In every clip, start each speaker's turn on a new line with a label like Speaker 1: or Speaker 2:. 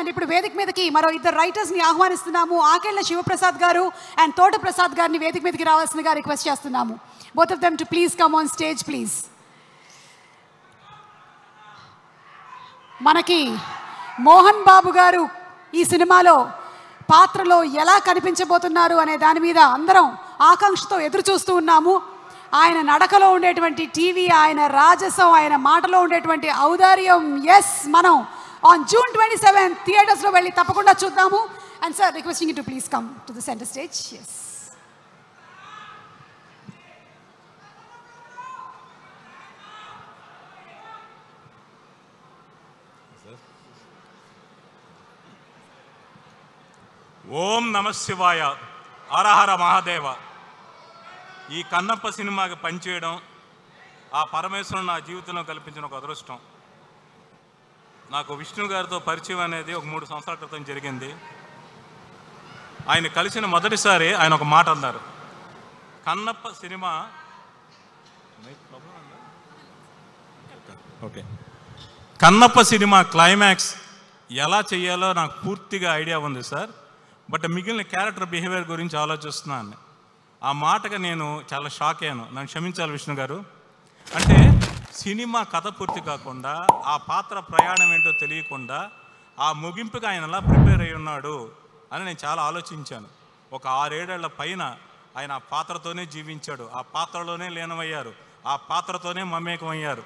Speaker 1: And ఇప్పుడు వేదిక మీదకి మరో ఇద్దరు రైటర్స్ని ఆహ్వానిస్తున్నాము. ఆకెళ్ల శివప్రసాద్ గారు అండ్ తోట ప్రసాద్ గారిని వేదిక మీదకి రావాల్సిందిగా రిక్వెస్ట్ చేస్తున్నాము. Both of them to please come on stage please. మనకి మోహన్ బాబు గారు ఈ సినిమాలో పాత్రలో ఎలా కనిపించబోతున్నారు అనే దాని మీద అందరం ఆకాంక్షతో ఎదురు చూస్తూ ఉన్నాము. ఆయన నడకలో ఉండేటువంటి టీవీ, ఆయన రాజసం, ఆయన మాటలో ఉండేటువంటి ఔదార్యం, ఎస్ మనం ఆన్ June 27 థియేటర్స్లో వెళ్ళి తప్పకుండా చూద్దాము. And sir requesting you to please come to the centre stage. Yes
Speaker 2: ఓం నమ శివాయ, హరహర మహాదేవ. ఈ కన్నప్ప సినిమాకి పనిచేయడం ఆ పరమేశ్వరుడు నా జీవితంలో కల్పించిన ఒక అదృష్టం. నాకు విష్ణు గారితో పరిచయం అనేది ఒక 3 సంవత్సరాల క్రితం జరిగింది. ఆయన కలిసిన మొదటిసారి ఆయన ఒక మాట అన్నారు, Kannappa cinema Kannappa cinema climax ఎలా చేయాలో నాకు పూర్తిగా ఐడియా ఉంది సార్, బట్ మిగిలిన క్యారెక్టర్ బిహేవియర్ గురించి ఆలోచిస్తున్నాను. ఆ మాటగా నేను చాలా షాక్ అయ్యాను. నన్ను క్షమించాలి విష్ణు గారు. అంటే సినిమా కథ పూర్తి కాకుండా ఆ పాత్ర ప్రయాణం ఏంటో తెలియకుండా ఆ ముగింపుగా ఆయన ఎలా ప్రిపేర్ అయి ఉన్నాడు అని నేను చాలా ఆలోచించాను. ఒక 6-7 ఏళ్ల పైన ఆయన ఆ పాత్రతోనే జీవించాడు, ఆ పాత్రలోనే లీనమయ్యారు, ఆ పాత్రతోనే మమేకమయ్యారు.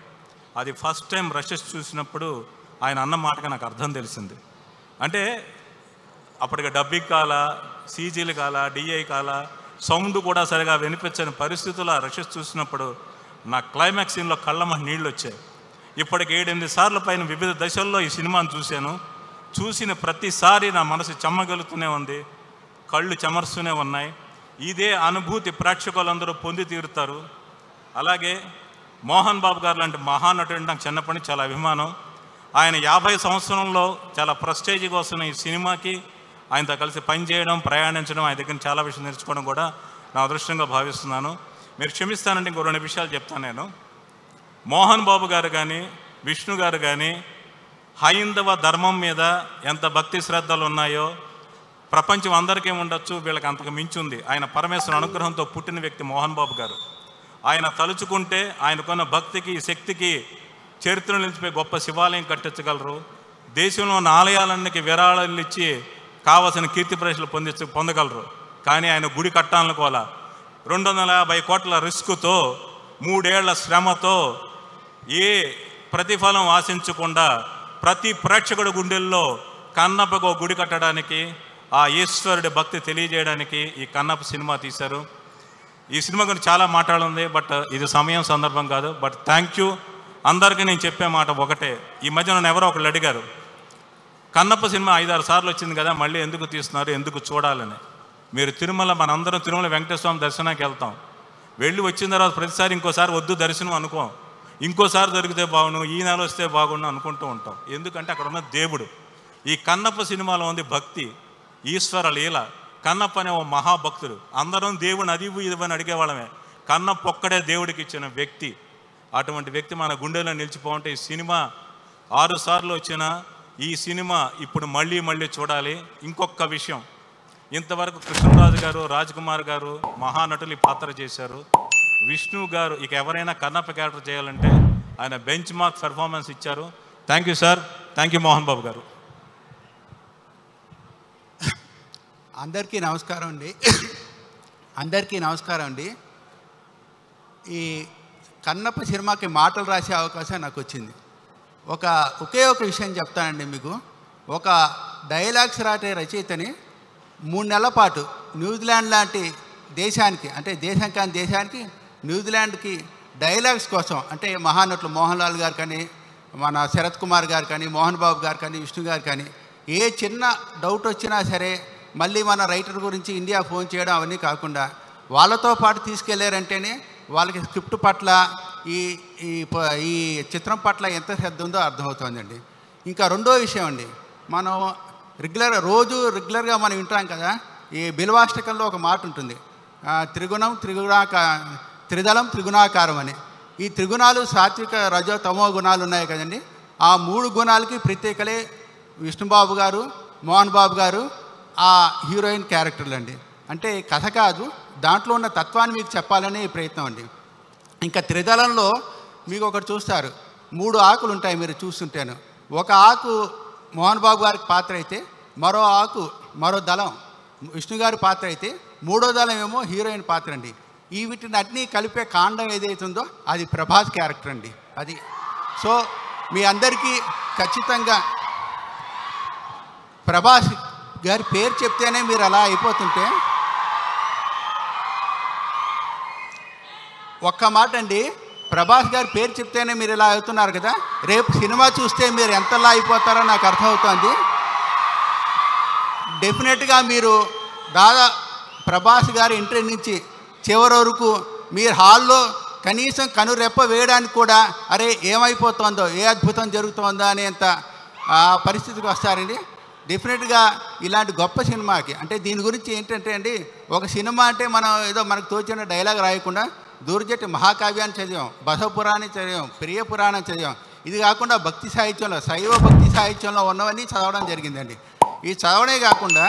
Speaker 2: అది ఫస్ట్ టైం రషెస్ చూసినప్పుడు ఆయన అన్న మాటగా నాకు అర్థం తెలిసింది. అంటే అప్పటికి డబ్బింగ్ కాల, సీజీలు కాల, డిఐ కాల, సౌండ్ కూడా సరిగా వినిపించని పరిస్థితుల్లో రషెస్ చూసినప్పుడు నా క్లైమాక్స్ సీన్లో కళ్ళమ్మ నీళ్ళు వచ్చాయి. ఇప్పటికి 7-8 సార్లు పైన వివిధ దశల్లో ఈ సినిమాను చూశాను. చూసిన ప్రతిసారి నా మనసు చెమ్మగలుగుతూనే ఉంది, కళ్ళు చెమరుస్తూనే ఉన్నాయి. ఇదే అనుభూతి ప్రేక్షకులందరూ పొంది తీరుతారు. అలాగే మోహన్ బాబు గారు లాంటి మహానటుడు నాకు చిన్నప్పటి నుంచి చాలా అభిమానం. ఆయన 50 సంవత్సరంలో చాలా ప్రెస్టేజ్గా వస్తున్న ఈ సినిమాకి ఆయనతో కలిసి పనిచేయడం, ప్రయాణించడం, ఆయన దగ్గర చాలా విషయం నేర్చుకోవడం కూడా నా అదృష్టంగా భావిస్తున్నాను. మీరు క్షమిస్తానంటే ఇంకో 2 విషయాలు చెప్తాను నేను. మోహన్ బాబు గారు కానీ విష్ణు గారు కానీ హైందవ ధర్మం మీద ఎంత భక్తి శ్రద్ధలు ఉన్నాయో ప్రపంచం అందరికీ ఉండొచ్చు, వీళ్ళకి అంతకు మించి ఉంది. ఆయన పరమేశ్వరుని అనుగ్రహంతో పుట్టిన వ్యక్తి మోహన్ బాబు గారు. ఆయన తలుచుకుంటే ఆయనకున్న భక్తికి, శక్తికి చరిత్రను నిలిచిపోయి గొప్ప శివాలయం కట్టించగలరు. దేశంలో ఉన్న ఆలయాలన్నిటికీ విరాళాలు ఇచ్చి కావాల్సిన కీర్తి ప్రజలు పొందగలరు. కానీ ఆయన గుడి కట్టాలనుకోవాలా 250 కోట్ల రిస్క్తో, 3 ఏళ్ల శ్రమతో, ఏ ప్రతిఫలం ఆశించకుండా ప్రతి ప్రేక్షకుడి గుండెల్లో కన్నప్పకు గుడి కట్టడానికి, ఆ ఈశ్వరుడి భక్తి తెలియజేయడానికి ఈ కన్నప్ప సినిమా తీశారు. ఈ సినిమా గురించి చాలా మాట్లాడుంది, బట్ ఇది సమయం సందర్భం కాదు. బట్ థ్యాంక్ యూ అందరికీ. నేను చెప్పే మాట ఒకటే, ఈ మధ్య నన్ను ఎవరో ఒకళ్ళు అడిగారు, కన్నప్ప సినిమా 5-6 సార్లు వచ్చింది కదా, మళ్ళీ ఎందుకు తీస్తున్నారు, ఎందుకు చూడాలని. మీరు తిరుమల, మనందరం తిరుమల వెంకటేశ్వర స్వామి దర్శనానికి వెళ్తాం. వెళ్ళి వచ్చిన తర్వాత ప్రతిసారి ఇంకోసారి వద్దు దర్శనం అనుకోం, ఇంకోసారి దొరికితే బాగుండు, ఈ నెల వస్తే బాగుండు అనుకుంటూ ఉంటాం. ఎందుకంటే అక్కడ ఉన్న దేవుడు. ఈ కన్నప్ప సినిమాలో ఉంది భక్తి, ఈశ్వర లీల. కన్నప్ప అనే ఓ మహాభక్తుడు. అందరం దేవుని అది ఇదివని అడిగేవాళ్ళమే, కన్నప్ప ఒక్కడే దేవుడికి ఇచ్చిన వ్యక్తి. అటువంటి వ్యక్తి మన గుండెలో నిలిచిపోతుంటే ఈ సినిమా 6 సార్లు వచ్చిన ఈ సినిమా ఇప్పుడు మళ్ళీ మళ్ళీ చూడాలి. ఇంకొక విషయం, ఇంతవరకు కృష్ణరాజు గారు, రాజ్ కుమార్ గారు మహానటులు ఈ పాత్ర చేశారు. విష్ణు గారు ఇక ఎవరైనా కన్నప్ప క్యారెక్టర్ చేయాలంటే ఆయన బెంచ్ మార్క్ పెర్ఫార్మెన్స్ ఇచ్చారు. Thank you sir, thank you Mohan Babu గారు.
Speaker 3: అందరికీ నమస్కారం అండి. ఈ కన్నప్ప సినిమాకి మాటలు రాసే అవకాశం నాకు వచ్చింది. ఒకే ఒక విషయం చెప్తానండి మీకు. ఒక డైలాగ్స్ రాసే రచయితని 3 నెలల పాటు న్యూజిలాండ్ లాంటి దేశానికి, అంటే దేశం కాని దేశానికి, న్యూజిలాండ్కి డైలాగ్స్ కోసం, అంటే మహానటులు మోహన్ లాల్ గారు కానీ, మన శరత్ కుమార్ గారు కానీ, మోహన్ బాబు గారు కానీ, విష్ణు గారు కానీ, ఏ చిన్న డౌట్ వచ్చినా సరే మళ్ళీ మన రైటర్ గురించి ఇండియా ఫోన్ చేయడం అవన్నీ కాకుండా వాళ్ళతో పాటు తీసుకెళ్లారంటేనే వాళ్ళకి స్క్రిప్ట్ పట్ల, ఈ చిత్రం పట్ల ఎంత శ్రద్ధ ఉందో అర్థమవుతుందండి. ఇంకా రెండో విషయం అండి, మనం రెగ్యులర్గా మనం వింటాం కదా, ఈ బిల్వాష్టకంలో ఒక మాట ఉంటుంది, త్రిదళం త్రిగుణాకారం అని. ఈ త్రిగుణాలు సాత్విక, రజో, తమో గుణాలు ఉన్నాయి కదండి. ఆ 3 గుణాలకి ప్రత్యేకలే విష్ణుబాబు గారు, మోహన్ బాబు గారు ఆ హీరోయిన్ క్యారెక్టర్లు అండి. అంటే కథ కాదు, దాంట్లో ఉన్న తత్వాన్ని మీకు చెప్పాలనే ప్రయత్నం అండి. ఇంకా త్రిదళంలో మీకు ఒకటి చూస్తారు, 3 ఆకులు ఉంటాయి మీరు చూస్తుంటాను. ఒక ఆకు మోహన్ బాబు గారికి పాత్ర అయితే, మరో ఆకు మరో దళం విష్ణు గారి పాత్ర అయితే, 3వ దళం ఏమో హీరోయిన్ పాత్ర అండి. ఈ వీటిని అన్నీ కలిపే కాండం ఏదైతుందో అది ప్రభాస్ క్యారెక్టర్ అండి. అది సో మీ అందరికీ ఖచ్చితంగా ప్రభాస్ గారి పేరు చెప్తేనే మీరు అలా అయిపోతుంటే, ఒక్క మాట అండి, ప్రభాస్ గారి పేరు చెప్తేనే మీరు ఇలా అవుతున్నారు కదా, రేపు సినిమా చూస్తే మీరు ఎంతలా అయిపోతారో నాకు అర్థమవుతోంది. డెఫినెట్గా మీరు ప్రభాస్ గారి ఎంట్రీ నుంచి చివరి వరకు మీరు హాల్లో కనీసం కనురెప్ప వేయడానికి కూడా అరే ఏమైపోతుందో, ఏ అద్భుతం జరుగుతుందో అనేంత పరిస్థితికి వస్తారండి. డెఫినెట్గా ఇలాంటి గొప్ప సినిమాకి అంటే దీని గురించి ఏంటంటే అండి, ఒక సినిమా అంటే మనం ఏదో మనకు తోచిన డైలాగ్ రాయకుండా దూర్జటి మహాకావ్యాన్ని చదివాం, బసవపురాణాన్ని చదివాం, ప్రియ పురాణం చదివాం. ఇది కాకుండా భక్తి సాహిత్యంలో, శైవ భక్తి సాహిత్యంలో ఉన్నవన్నీ చదవడం జరిగిందండి. ఈ చదవడే కాకుండా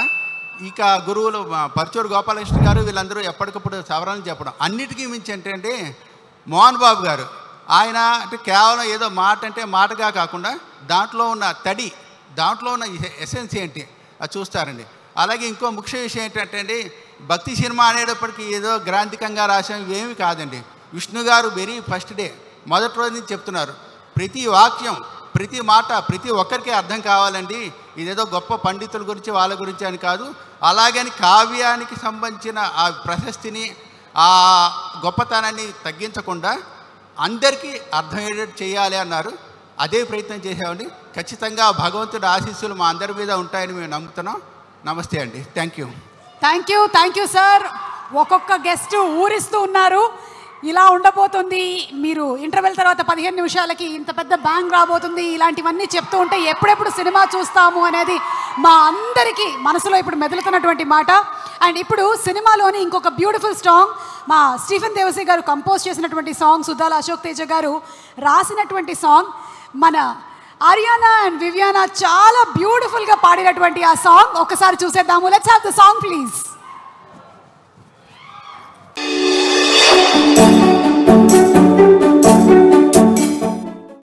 Speaker 3: ఇక గురువులు పరచూరు గోపాలకృష్ణ గారు వీళ్ళందరూ ఎప్పటికప్పుడు సవరణలు చెప్పడం. అన్నిటికీ మించి ఏంటంటే మోహన్ బాబు గారు ఆయన అంటే కేవలం ఏదో మాట అంటే మాటగా కాకుండా దాంట్లో ఉన్న తడి, దాంట్లో ఉన్న ఎసెన్స్ ఏంటి అది చూస్తారండి. అలాగే ఇంకో ముఖ్య విషయం ఏంటంటే అండి, భక్తి సినిమా అనేటప్పటికీ ఏదో గ్రాంధికంగా రాసాం ఇవేమి కాదండి. విష్ణు గారు వెరీ ఫస్ట్ డే మొదటి రోజు నుంచి చెప్తున్నారు, ప్రతి వాక్యం ప్రతి మాట ప్రతి ఒక్కరికి అర్థం కావాలండి. ఇదేదో గొప్ప పండితుల గురించి వాళ్ళ గురించి అని కాదు, అలాగని కావ్యానికి సంబంధించిన ఆ ప్రశస్తిని ఆ గొప్పతనాన్ని తగ్గించకుండా అందరికీ అర్థమయ్యేటట్టు చేయాలి అన్నారు. అదే ప్రయత్నం చేసామండి. ఖచ్చితంగా భగవంతుడి ఆశీస్సులు మా అందరి మీద ఉంటాయని మేము నమ్ముతున్నాం. నమస్తే అండి. Thank
Speaker 1: you sir. ఒక్కొక్క గెస్ట్ ఊరిస్తూ ఉన్నారు. ఇలా ఉండబోతుంది, మీరు ఇంటర్వెల్ తర్వాత 15 నిమిషాలకి ఇంత పెద్ద బ్యాంగ్ రాబోతుంది, ఇలాంటివన్నీ చెప్తూ ఉంటే ఎప్పుడెప్పుడు సినిమా చూస్తాము అనేది మా అందరికీ మనసులో ఇప్పుడు మెదులుతున్నటువంటి మాట. అండ్ ఇప్పుడు సినిమాలోని ఇంకొక బ్యూటిఫుల్ సాంగ్ మా స్టీఫెన్ దేవసీ గారు కంపోజ్ చేసినటువంటి సాంగ్, సుధాల అశోక్ తేజ గారు రాసినటువంటి సాంగ్, మన ఆర్యానా అండ్ వివియానా చాలా బ్యూటిఫుల్గా పాడినటువంటి ఆ సాంగ్ ఒకసారి చూసేద్దాము. Let's have the song please.